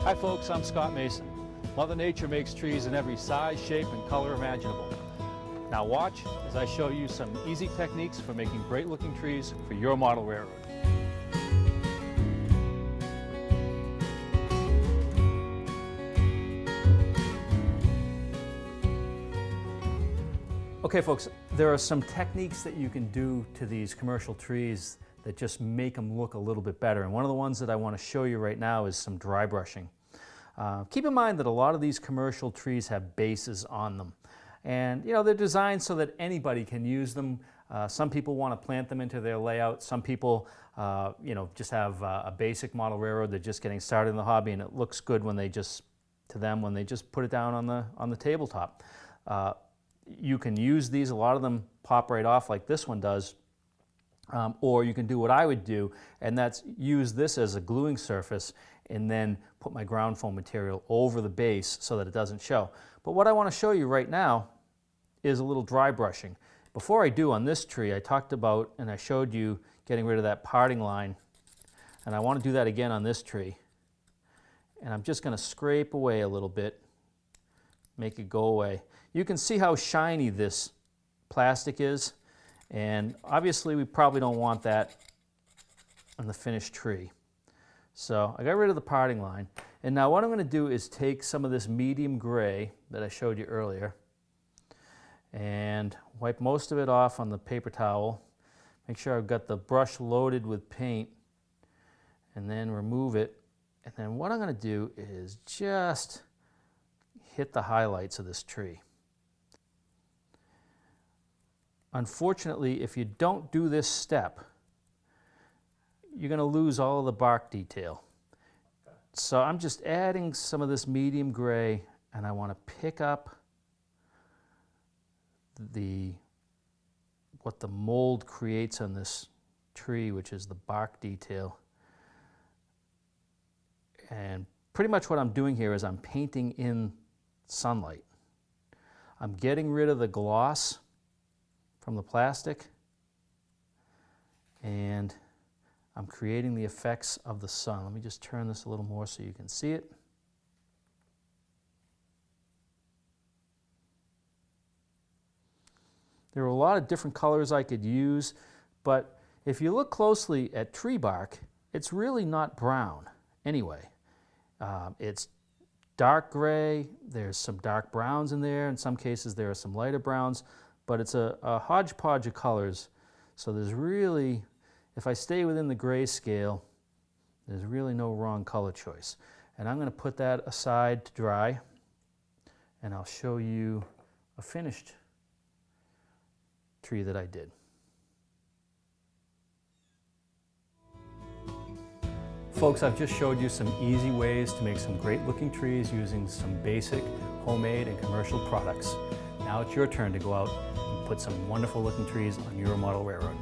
Hi folks, I'm Scott Mason. Mother Nature makes trees in every size, shape, and color imaginable. Now watch as I show you some easy techniques for making great looking trees for your model railroad. Okay folks, there are some techniques that you can do to these commercial trees that just make them look a little bit better. And one of the ones that I want to show you right now is some dry brushing. Keep in mind that a lot of these commercial trees have bases on them. And you know, they're designed so that anybody can use them. Some people want to plant them into their layout. Some people you know, just have a basic model railroad. They're just getting started in the hobby, and it looks good when they just, to them, when they just put it down on the tabletop. You can use these, a lot of them pop right off like this one does, or you can do what I would do, and that's use this as a gluing surface and then put my ground foam material over the base so that it doesn't show. But what I want to show you right now is a little dry brushing. Before I do on this tree, I talked about and I showed you getting rid of that parting line, and I want to do that again on this tree. And I'm just going to scrape away a little bit, make it go away. You can see how shiny this plastic is, and obviously we probably don't want that on the finished tree. So I got rid of the parting line, and now what I'm going to do is take some of this medium gray that I showed you earlier and wipe most of it off on the paper towel. Make sure I've got the brush loaded with paint, and then remove it. And then what I'm going to do is just hit the highlights of this tree. Unfortunately, if you don't do this step, you're going to lose all of the bark detail. So I'm just adding some of this medium gray, and I want to pick up what the mold creates on this tree, which is the bark detail. And pretty much what I'm doing here is I'm painting in sunlight. I'm getting rid of the gloss from the plastic, and I'm creating the effects of the sun. Let me just turn this a little more so you can see it. There are a lot of different colors I could use, but if you look closely at tree bark, it's really not brown anyway. It's dark gray, there's some dark browns in there, in some cases there are some lighter browns, but it's a hodgepodge of colors. So there's really, if I stay within the gray scale, there's really no wrong color choice. And I'm going to put that aside to dry, and I'll show you a finished tree that I did. Folks, I've just showed you some easy ways to make some great looking trees using some basic homemade and commercial products. Now it's your turn to go out and put some wonderful looking trees on your model railroad.